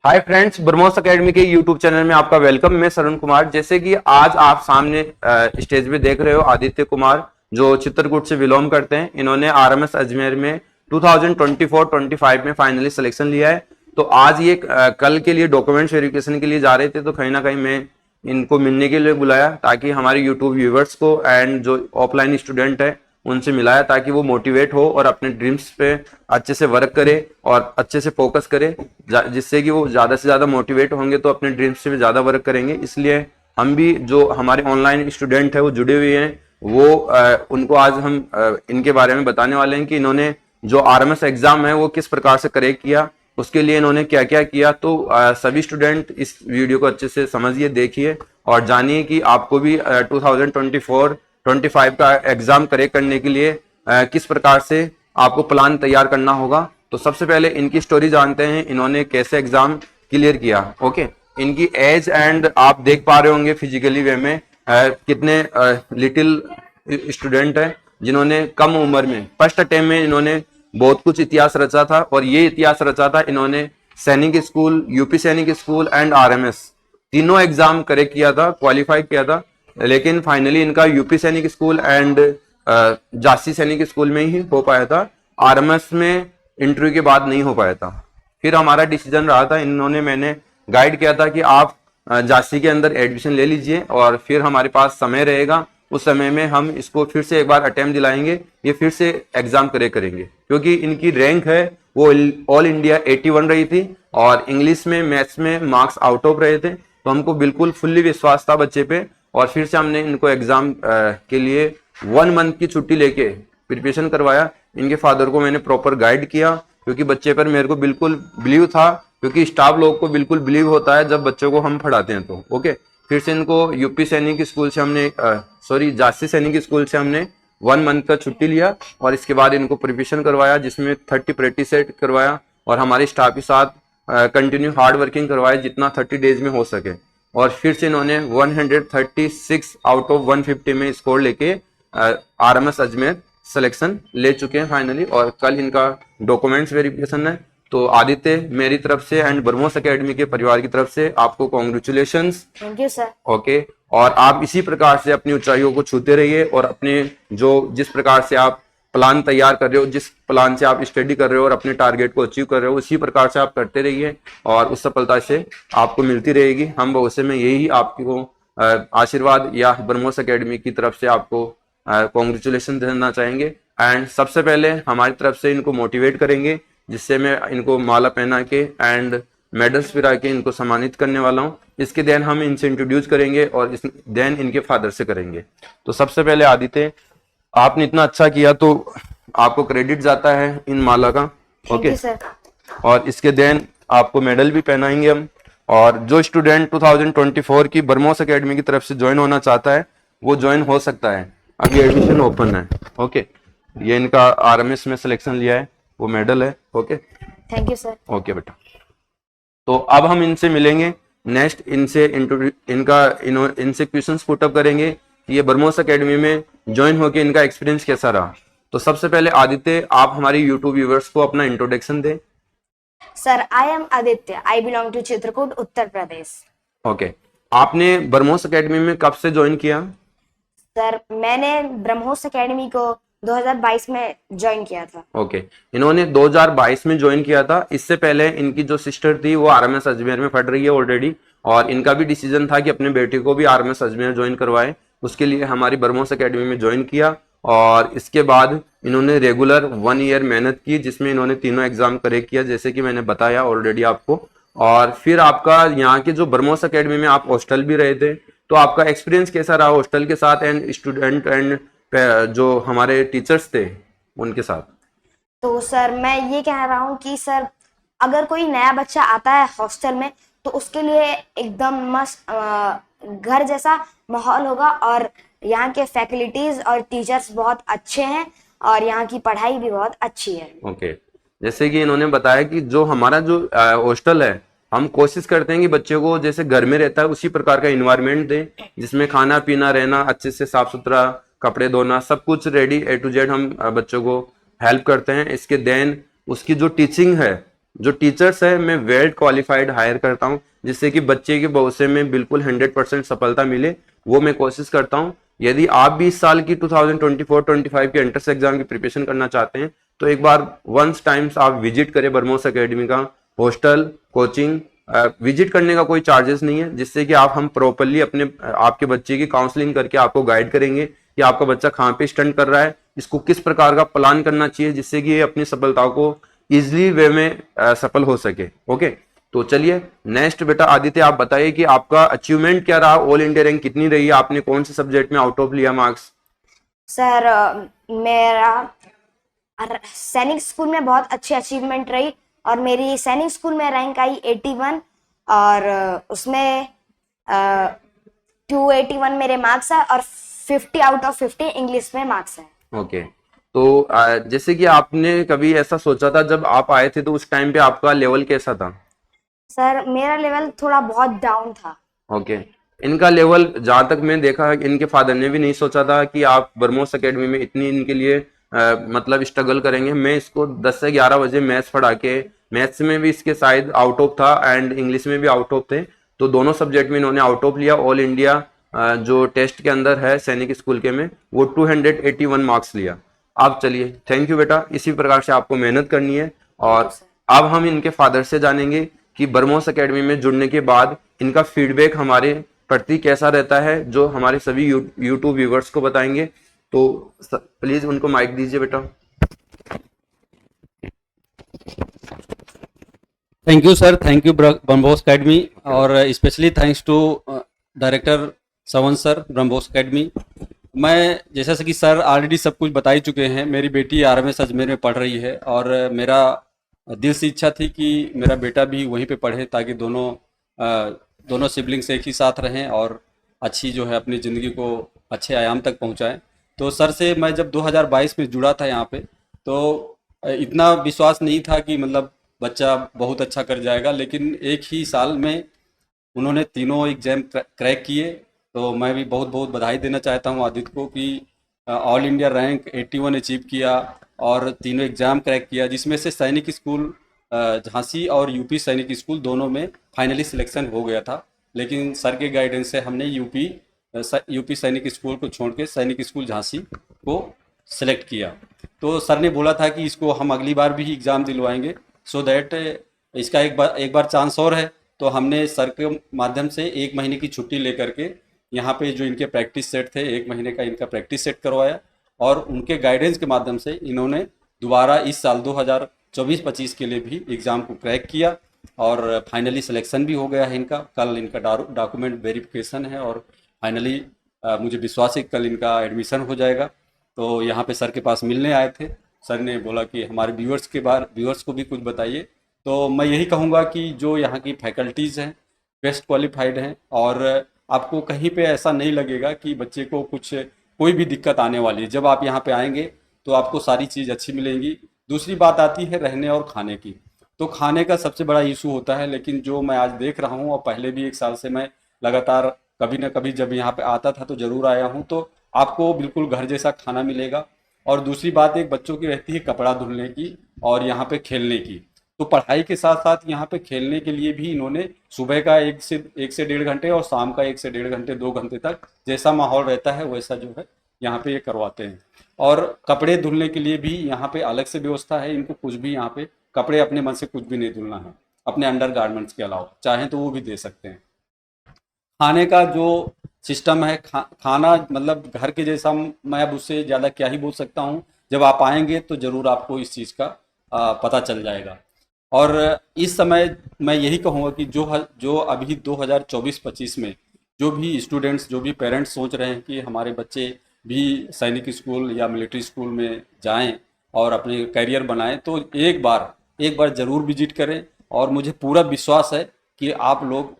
Hi friends, BrahMos academy के YouTube channel में आपका वेलकम। मैं सरुण कुमार। जैसे कि आज आप सामने स्टेज पे देख रहे हो आदित्य कुमार, जो चित्रकूट से बिलोंग करते हैं। इन्होंने आरएमएस अजमेर में 2024-25 में फाइनली सिलेक्शन लिया है। तो आज ये कल के लिए डॉक्यूमेंट वेरिफिकेशन के लिए जा रहे थे, तो कहीं ना कहीं मैं इनको मिलने के लिए बुलाया ताकि हमारे यूट्यूब व्यूवर्स को एंड जो ऑफलाइन स्टूडेंट है उनसे मिलाया, ताकि वो मोटिवेट हो और अपने ड्रीम्स पे अच्छे से वर्क करे और अच्छे से फोकस करे, जिससे कि वो ज्यादा से ज्यादा मोटिवेट होंगे तो अपने ड्रीम्स से भी ज्यादा वर्क करेंगे। इसलिए हम भी जो हमारे ऑनलाइन स्टूडेंट है वो जुड़े हुए हैं, वो उनको आज हम इनके बारे में बताने वाले हैं कि इन्होंने जो आरएमएस एग्जाम है वो किस प्रकार से क्रैक किया, उसके लिए इन्होंने क्या क्या किया। तो सभी स्टूडेंट इस वीडियो को अच्छे से समझिए, देखिए और जानिए कि आपको भी 2024-25 का एग्जाम क्रैक करने के लिए किस प्रकार से आपको प्लान तैयार करना होगा। तो सबसे पहले इनकी स्टोरी जानते हैं, इन्होंने कैसे एग्जाम क्लियर किया। ओके, इनकी एज एंड आप देख पा रहे होंगे फिजिकली वे में कितने लिटिल स्टूडेंट है, जिन्होंने कम उम्र में फर्स्ट अटेम्प्ट में इन्होंने बहुत कुछ इतिहास रचा था। और ये इतिहास रचा था इन्होंने सैनिक स्कूल, यूपी सैनिक स्कूल एंड आरएमएस तीनों एग्जाम करेक्ट किया था, क्वालिफाई किया था। लेकिन फाइनली इनका यूपी सैनिक स्कूल एंड झांसी सैनिक स्कूल में ही हो पाया था, आरएमएस में इंटरव्यू के बाद नहीं हो पाया था। फिर हमारा डिसीजन रहा था, मैंने गाइड किया था कि आप झांसी के अंदर एडमिशन ले लीजिए और फिर हमारे पास समय रहेगा, उस समय में हम इसको फिर से एक बार अटेम्प्ट दिलाएंगे, ये फिर से एग्जाम करेंगे। क्योंकि इनकी रैंक है वो ऑल इंडिया 81 रही थी और इंग्लिश में मैथ्स में मार्क्स आउट ऑफ रहे थे। तो हमको बिल्कुल फुल्ली विश्वास था बच्चे पे, और फिर से हमने इनको एग्जाम के लिए 1 मंथ की छुट्टी लेके प्रिपरेशन करवाया। इनके फादर को मैंने प्रॉपर गाइड किया, क्योंकि बच्चे पर मेरे को बिल्कुल बिलीव था, क्योंकि स्टाफ लोग को बिल्कुल बिलीव होता है जब बच्चों को हम पढ़ाते हैं। तो ओके, फिर से इनको यूपी सैनिक स्कूल से हमने झांसी सैनिक स्कूल से हमने 1 मंथ का छुट्टी लिया और इसके बाद इनको प्रिपरेशन करवाया, जिसमें 30 प्रैक्टिस सेट करवाया और हमारे स्टाफ के साथ कंटिन्यू हार्ड वर्किंग करवाया जितना 30 डेज में हो सके। और फिर से इन्होंने 136 आउट ऑफ 150 में स्कोर लेके आरएमएस अजमेर सिलेक्शन ले चुके हैं फाइनली। और कल इनका डॉक्यूमेंट्स वेरिफिकेशन है। तो आदित्य, मेरी तरफ से एंड ब्रह्मोस एकेडमी के परिवार की तरफ से आपको congratulations. Thank you sir. Okay, और आप इसी प्रकार से अपनी ऊंचाइयों को छूते रहिए और अपने जिस प्रकार से आप प्लान तैयार कर रहे हो, जिस प्लान से आप स्टडी कर रहे हो और अपने टारगेट को अचीव कर रहे हो, उसी प्रकार से आप करते रहिए और उस सफलता से आपको मिलती रहेगी। हम भविष्य में यही आपको आशीर्वाद या ब्रह्मोस एकेडमी की तरफ से आपको कॉन्ग्रेचुलेशन देना चाहेंगे। एंड सबसे पहले हमारी तरफ से इनको मोटिवेट करेंगे, जिससे मैं इनको माला पहना के एंड मेडल्स पिरा के इनको सम्मानित करने वाला हूँ। इसके देन हम इनसे इंट्रोड्यूस करेंगे और देन इनके फादर से करेंगे। तो सबसे पहले आदित्य, आपने इतना अच्छा किया तो आपको क्रेडिट जाता है इन माला का। Okay sir. और इसके देन आपको मेडल भी पहनाएंगे हम। और जो स्टूडेंट 2024 की ब्रह्मोस एकेडमी की तरफ से ज्वाइन होना चाहता है वो ज्वाइन हो सकता है, अभी एडमिशन ओपन है। ओके, ये इनका आरएमएस में सिलेक्शन लिया है, वो मेडल है। Okay, thank you sir. Okay बेटा। तो अब हम इनसे मिलेंगे, नेक्स्ट इनसे इनसे क्वेश्चंस पुटअप करेंगे कि ये ब्रह्मोस एकेडमी में ज्वाइन होकर इनका एक्सपीरियंस कैसा रहा। तो सबसे पहले आदित्य, आप हमारे यूट्यूब व्यूवर्स को अपना इंट्रोडक्शन दें। Sir, I am Aditya, I belong to Chitrakoot, Uttar Pradesh. Okay, आपने ब्रह्मोस एकेडमी में कब से ज्वाइन किया? सर, मैंने ब्रह्मोस एकेडमी को 2022 में ज्वाइन किया था। ओके, इन्होंने 2022 में ज्वाइन किया था। इससे पहले इनकी जो सिस्टर थी वो आरएमएस अजमेर में पढ़ रही है ऑलरेडी, और इनका भी डिसीजन था कि अपने बेटे को भी आरएमएस अजमेर ज्वाइन करवाए। उसके लिए हमारी ब्रह्मोस एकेडमी में ज्वाइन किया और इसके बाद इन्होंने रेगुलर 1 ईयर मेहनत की, जिसमें इन्होंने तीनों एग्जाम करेक्ट किया, जैसे कि मैंने बताया ऑलरेडी आपको। और फिर आपका यहाँ के जो ब्रह्मोस एकेडमी में आप हॉस्टल भी रहे थे, तो आपका एक्सपीरियंस कैसा रहा हॉस्टल के साथ एंड स्टूडेंट एंड जो हमारे टीचर्स थे उनके साथ? तो सर, मैं ये कह रहा हूँ कि सर, अगर कोई नया बच्चा आता है हॉस्टल में तो उसके लिए एकदम मस्त घर जैसा माहौल होगा, और यहाँ के फैकल्टीज और टीचर्स बहुत अच्छे हैं और यहाँ की पढ़ाई भी बहुत अच्छी है। ओके, जैसे कि इन्होंने बताया कि जो हमारा जो हॉस्टल है, हम कोशिश करते हैं कि बच्चे को जैसे घर में रहता है उसी प्रकार का इन्वायरमेंट दें, जिसमें खाना पीना, रहना अच्छे से, साफ सुथरा, कपड़े धोना, सब कुछ रेडी A to Z हम बच्चों को हेल्प करते हैं। इसके देन उसकी जो टीचिंग है जो टीचर्स है मैं वेल क्वालिफाइड हायर करता हूँ, जिससे कि बच्चे के भविष्य में बिल्कुल 100% सफलता मिले, वो मैं कोशिश करता हूँ। यदि आप भी इस साल की 2024-25 के एंट्रेंस एग्जाम की प्रिपरेशन करना चाहते हैं तो एक बार वंस टाइम्स आप विजिट करें ब्रह्मोस एकेडमी का हॉस्टल, कोचिंग। विजिट करने का कोई चार्जेस नहीं है, जिससे कि आप हम प्रॉपरली अपने आपके बच्चे की काउंसलिंग करके आपको गाइड करेंगे कि आपका बच्चा कहाँ पे स्टंट कर रहा है, इसको किस प्रकार का प्लान करना चाहिए जिससे कि ये अपनी सफलताओं को इजिली वे में सफल हो सके। ओके, तो चलिए नेक्स्ट बेटा आदित्य आप बताइए कि आपका अचीवमेंट क्या रहा, ऑल इंडिया रैंक कितनी रही, आपने कौन से सब्जेक्ट में आउट ऑफ लिया मार्क्स? सर मेरा सैनिक स्कूल में बहुत अच्छी अचीवमेंट रही और मेरी सैनिक स्कूल में रैंक आई 81 और उसमें 281 मेरे मार्क्स है और 50 आउट ऑफ 50 इंग्लिश में मार्क्स है। ओके, तो जैसे कि आपने कभी ऐसा सोचा था जब आप आए थे तो उस टाइम पे आपका लेवल कैसा था? सर मेरा लेवल थोड़ा बहुत डाउन था। ओके, इनका लेवल जहां तक मैं देखा है इनके फादर ने भी नहीं सोचा था कि आप ब्रह्मोस एकेडमी में इतनी इनके लिए मतलब स्ट्रगल करेंगे। मैं इसको 10 से 11 बजे मैथ्स पढ़ा के, मैथ्स में भी इसके शायद आउट ऑफ था एंड इंग्लिश में भी आउट ऑफ थे, तो दोनों सब्जेक्ट में इन्होंने आउट ऑफ लिया। ऑल इंडिया जो टेस्ट के अंदर है सैनिक स्कूल के में वो 281 मार्क्स लिया। आप चलिए, थैंक यू बेटा, इसी प्रकार से आपको मेहनत करनी है। और अब हम इनके फादर से जानेंगे कि ब्रह्मोस एकेडमी में जुड़ने के बाद इनका फीडबैक हमारे प्रति कैसा रहता है, जो हमारे सभी यूट्यूब व्यूवर्स को बताएंगे। तो प्लीज उनको माइक दीजिए बेटा। Thank you sir, thank you BrahMos academy और specially thanks to director Sawan sir BrahMos academy. मैं जैसा से कि सर ऑलरेडी सब कुछ बता ही चुके हैं, मेरी बेटी RMS अजमेर में पढ़ रही है और मेरा दिल से इच्छा थी कि मेरा बेटा भी वहीं पे पढ़े ताकि दोनों सिबलिंग्स एक ही साथ रहें और अच्छी जो है अपनी ज़िंदगी को अच्छे आयाम तक पहुंचाएं। तो सर से मैं जब 2022 में जुड़ा था यहाँ पे तो इतना विश्वास नहीं था कि मतलब बच्चा बहुत अच्छा कर जाएगा, लेकिन एक ही साल में उन्होंने तीनों एग्जाम क्रैक किए। तो मैं भी बहुत बहुत बधाई देना चाहता हूँ आदित्य को कि ऑल इंडिया रैंक 81 अचीव किया और तीनों एग्ज़ाम क्रैक किया, जिसमें से सैनिक स्कूल झांसी और यूपी सैनिक स्कूल दोनों में फाइनली सिलेक्शन हो गया था। लेकिन सर के गाइडेंस से हमने यूपी सैनिक स्कूल को छोड़ के सैनिक स्कूल झांसी को सिलेक्ट किया। तो सर ने बोला था कि इसको हम अगली बार भी एग्ज़ाम दिलवाएंगे, सो दैट इसका एक बार चांस और है। तो हमने सर के माध्यम से 1 महीने की छुट्टी लेकर के यहाँ पे जो इनके प्रैक्टिस सेट थे 1 महीने का इनका प्रैक्टिस सेट करवाया और उनके गाइडेंस के माध्यम से इन्होंने दोबारा इस साल 2024-25 के लिए भी एग्ज़ाम को क्रैक किया और फाइनली सिलेक्शन भी हो गया है इनका। कल इनका डॉक्यूमेंट वेरिफिकेशन है और फाइनली मुझे विश्वास है कल इनका एडमिशन हो जाएगा। तो यहाँ पे सर के पास मिलने आए थे, सर ने बोला कि हमारे व्यूअर्स को भी कुछ बताइए। तो मैं यही कहूँगा कि जो यहाँ की फैकल्टीज़ हैं बेस्ट क्वालिफाइड हैं और आपको कहीं पे ऐसा नहीं लगेगा कि बच्चे को कोई भी दिक्कत आने वाली है। जब आप यहाँ पे आएंगे तो आपको सारी चीज़ अच्छी मिलेंगी। दूसरी बात आती है रहने और खाने की। तो खाने का सबसे बड़ा इशू होता है, लेकिन जो मैं आज देख रहा हूँ और पहले भी 1 साल से मैं लगातार कभी ना कभी जब यहाँ पे आता था तो ज़रूर आया हूँ, तो आपको बिल्कुल घर जैसा खाना मिलेगा। और दूसरी बात एक बच्चों की रहती है कपड़ा धुलने की और यहाँ पे खेलने की। तो पढ़ाई के साथ साथ यहाँ पे खेलने के लिए भी इन्होंने सुबह का 1 से 1.5 घंटे और शाम का 1 से 1.5 घंटे 2 घंटे तक जैसा माहौल रहता है वैसा जो है यहाँ पे ये करवाते हैं। और कपड़े धुलने के लिए भी यहाँ पे अलग से व्यवस्था है। इनको कुछ भी यहाँ पे कपड़े अपने मन से कुछ भी नहीं धुलना है, अपने अंडर गारमेंट्स के अलावा चाहें तो वो भी दे सकते हैं। खाने का जो सिस्टम है खाना मतलब घर के जैसा, मैं अब उससे ज़्यादा क्या ही बोल सकता हूँ। जब आप आएंगे तो ज़रूर आपको इस चीज़ का पता चल जाएगा। और इस समय मैं यही कहूँगा कि जो अभी 2024-25 में जो भी स्टूडेंट्स जो भी पेरेंट्स सोच रहे हैं कि हमारे बच्चे भी सैनिक स्कूल या मिलिट्री स्कूल में जाएं और अपने करियर बनाएं, तो एक बार ज़रूर विजिट करें। और मुझे पूरा विश्वास है कि आप लोग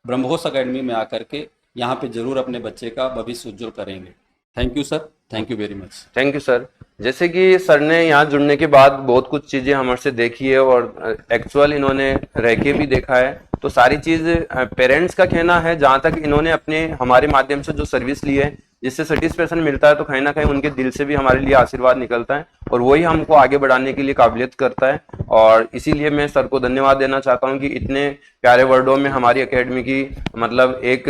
ब्रह्मोस एकेडमी में आकर के यहाँ पे ज़रूर अपने बच्चे का भविष्य उज्जवल करेंगे। Thank you sir, thank you very much. Thank you sir. जैसे कि सर ने यहाँ जुड़ने के बाद बहुत कुछ चीजें हमारे से देखी है और एक्चुअल इन्होंने रह के भी देखा है, तो सारी चीज पेरेंट्स का कहना है जहाँ तक इन्होंने अपने हमारे माध्यम से जो सर्विस ली है जिससे सेटिस्फेक्शन मिलता है तो कहीं ना कहीं उनके दिल से भी हमारे लिए आशीर्वाद निकलता है और वही हमको आगे बढ़ाने के लिए काबिलियत करता है। और इसीलिए मैं सर को धन्यवाद देना चाहता हूँ कि इतने प्यारे वर्डों में हमारी एकेडमी की मतलब एक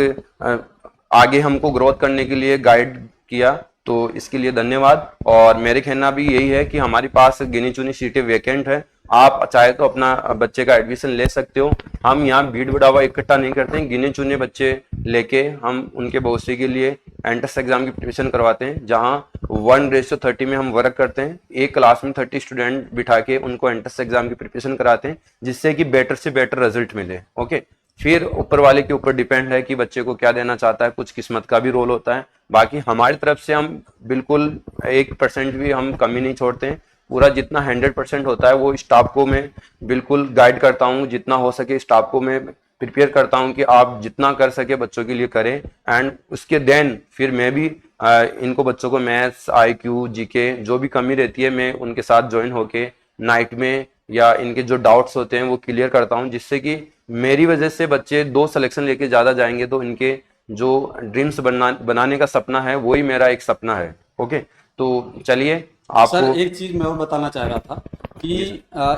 आगे हमको ग्रोथ करने के लिए गाइड किया, तो इसके लिए धन्यवाद। और मेरे कहना भी यही है कि हमारे पास गिनी चुनी सीटें वेकेंट है, आप चाहे तो अपना बच्चे का एडमिशन ले सकते हो। हम यहाँ भीड़ बढ़ावा इकट्ठा नहीं करते हैं, गिने चुने बच्चे लेके हम उनके भविष्य के लिए एंट्रेंस एग्जाम की प्रिपरेशन करवाते हैं, जहाँ 1:30 में हम वर्क करते हैं। एक क्लास में 30 स्टूडेंट बिठा के उनको एंट्रेंस एग्जाम की प्रिपरेशन कराते हैं, जिससे कि बेटर से बेटर रिजल्ट मिले। ओके, फिर ऊपर वाले के ऊपर डिपेंड है कि बच्चे को क्या देना चाहता है, कुछ किस्मत का भी रोल होता है। बाकी हमारी तरफ से हम बिल्कुल 1% भी हम कमी नहीं छोड़ते हैं, पूरा जितना 100% होता है वो स्टाफ को मैं बिल्कुल गाइड करता हूँ, जितना हो सके स्टाफ को मैं प्रिपेयर करता हूँ कि आप जितना कर सके बच्चों के लिए करें। एंड उसके देन फिर मैं भी इनको बच्चों को मैथ्स, IQ, GK जो भी कमी रहती है मैं उनके साथ ज्वाइन होके नाइट में या इनके जो डाउट्स होते हैं वो क्लियर करता हूँ, जिससे कि मेरी वजह से बच्चे 2 सिलेक्शन लेके ज़्यादा जाएंगे तो इनके जो ड्रीम्स बनाने का सपना है वही मेरा एक सपना है। ओके, तो चलिए सर आपको एक चीज मैं और बताना चाह रहा था कि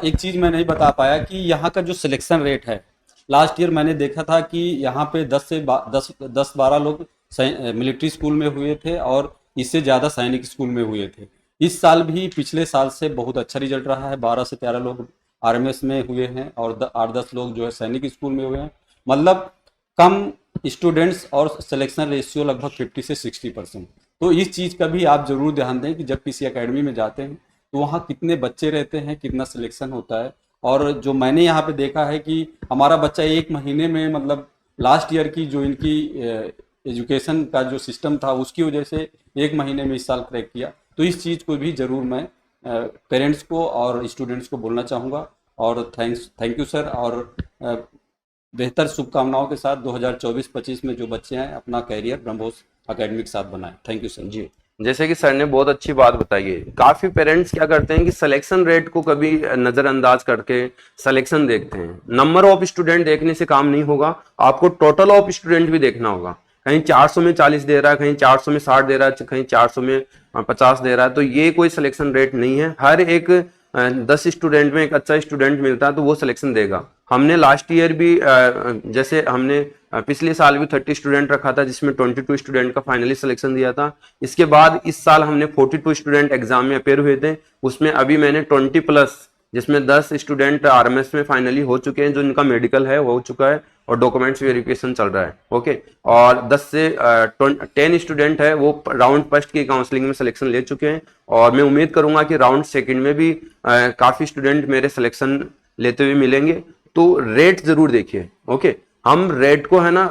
एक चीज मैं नहीं बता पाया कि यहाँ का जो सिलेक्शन रेट है, लास्ट ईयर मैंने देखा था कि यहाँ पे 10-12 लोग मिलिट्री स्कूल में हुए थे और इससे ज़्यादा सैनिक स्कूल में हुए थे। इस साल भी पिछले साल से बहुत अच्छा रिजल्ट रहा है, 12 से 13 लोग RMS में हुए हैं और 8-10 लोग जो है सैनिक स्कूल में हुए हैं। मतलब कम स्टूडेंट्स और सिलेक्शन रेशियो लगभग 50 से 60%। तो इस चीज़ का भी आप जरूर ध्यान दें कि जब किसी एकेडमी में जाते हैं तो वहाँ कितने बच्चे रहते हैं, कितना सिलेक्शन होता है। और जो मैंने यहाँ पे देखा है कि हमारा बच्चा 1 महीने में मतलब लास्ट ईयर की जो इनकी एजुकेशन का जो सिस्टम था उसकी वजह से 1 महीने में इस साल क्रैक किया। तो इस चीज़ को भी ज़रूर मैं पेरेंट्स को और स्टूडेंट्स को बोलना चाहूँगा। और थैंक यू सर। और बेहतर शुभकामनाओं के साथ 2024-25 में जो बच्चे हैं अपना कैरियर ब्रह्मोस अकेडमी के साथ बनाएं। Thank you sir. जी, जैसे कि सर ने बहुत अच्छी बात बताई है। काफी पेरेंट्स क्या करते हैं कि सिलेक्शन रेट को कभी नजरअंदाज करके सिलेक्शन देखते हैं। नंबर ऑफ स्टूडेंट देखने से काम नहीं होगा, आपको टोटल ऑफ स्टूडेंट भी देखना होगा। कहीं 400 में 40 दे रहा है, कहीं 400 में 60 दे रहा है, कहीं 400 में 50 दे रहा है, तो ये कोई सिलेक्शन रेट नहीं है। हर एक 10 स्टूडेंट में एक अच्छा स्टूडेंट मिलता है तो वो सिलेक्शन देगा। हमने लास्ट ईयर भी जैसे हमने पिछले साल भी 30 स्टूडेंट रखा था, जिसमें 22 स्टूडेंट का फाइनली सिलेक्शन दिया था। इसके बाद इस साल हमने 42 स्टूडेंट एग्जाम में अपेयर हुए थे, उसमें अभी मैंने 20+ जिसमें 10 स्टूडेंट RMS में फाइनली हो चुके हैं, जो इनका मेडिकल है वो हो चुका है और डॉक्यूमेंट्स वेरिफिकेशन चल रहा है। ओके, और 10 से 10 स्टूडेंट है वो राउंड फर्स्ट की काउंसलिंग में सिलेक्शन ले चुके हैं और मैं उम्मीद करूंगा कि राउंड सेकंड में भी काफी स्टूडेंट मेरे सिलेक्शन लेते हुए मिलेंगे। तो रेट जरूर देखिए। ओके, हम रेट को है ना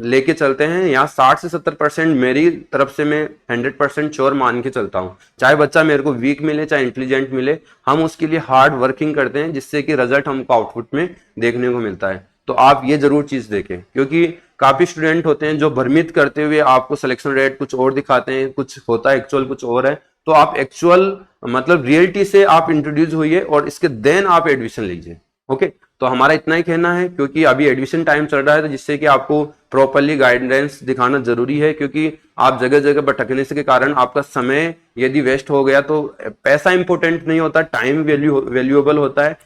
लेके चलते हैं, यहाँ 60 से 70% मेरी तरफ से मैं 100% श्योर मान के चलता हूँ। चाहे बच्चा मेरे को वीक मिले चाहे इंटेलिजेंट मिले, हम उसके लिए हार्ड वर्किंग करते हैं, जिससे कि रिजल्ट हमको आउटपुट में देखने को मिलता है। तो आप ये जरूर चीज देखें, क्योंकि काफी स्टूडेंट होते हैं जो भ्रमित करते हुए आपको सिलेक्शन रेट कुछ और दिखाते हैं, कुछ होता है एक्चुअल कुछ और है। तो आप एक्चुअल मतलब रियलिटी से आप इंट्रोड्यूस होइए और इसके देन आप एडमिशन लीजिए। ओके, तो हमारा इतना ही कहना है, क्योंकि अभी एडमिशन टाइम चल रहा है, तो जिससे कि आपको प्रॉपरली गाइडेंस दिखाना जरूरी है, क्योंकि आप जगह जगह भटकने से के कारण आपका समय यदि वेस्ट हो गया तो पैसा इंपॉर्टेंट नहीं होता, टाइम वैल्यूएबल होता है,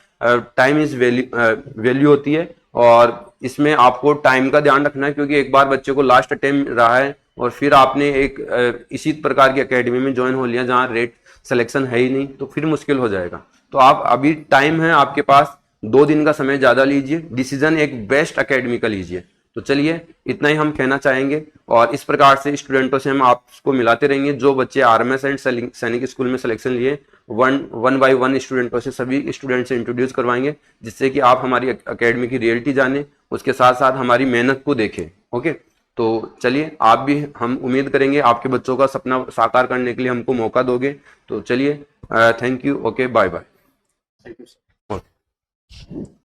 टाइम इज वैल्यू होती है। और इसमें आपको टाइम का ध्यान रखना है, क्योंकि एक बार बच्चे को लास्ट अटेम्प्ट रहा है और फिर आपने एक इसी प्रकार की एकेडमी में ज्वाइन हो लिया जहां रेट सिलेक्शन है ही नहीं, तो फिर मुश्किल हो जाएगा। तो आप अभी टाइम है आपके पास, 2 दिन का समय ज्यादा लीजिए, डिसीजन एक बेस्ट एकेडमी का लीजिए। तो चलिए इतना ही हम कहना चाहेंगे और इस प्रकार से स्टूडेंटों से हम आपको मिलाते रहेंगे। जो बच्चे RMS एंड सैनिक स्कूल में सिलेक्शन लिए, वन बाय वन स्टूडेंटों से सभी स्टूडेंट से इंट्रोड्यूस करवाएंगे, जिससे कि आप हमारी एकेडमी की रियलिटी जाने, उसके साथ साथ हमारी मेहनत को देखें। ओके, तो चलिए आप भी, हम उम्मीद करेंगे आपके बच्चों का सपना साकार करने के लिए हमको मौका दोगे। तो चलिए thank you. Okay, bye bye. Thank you sir.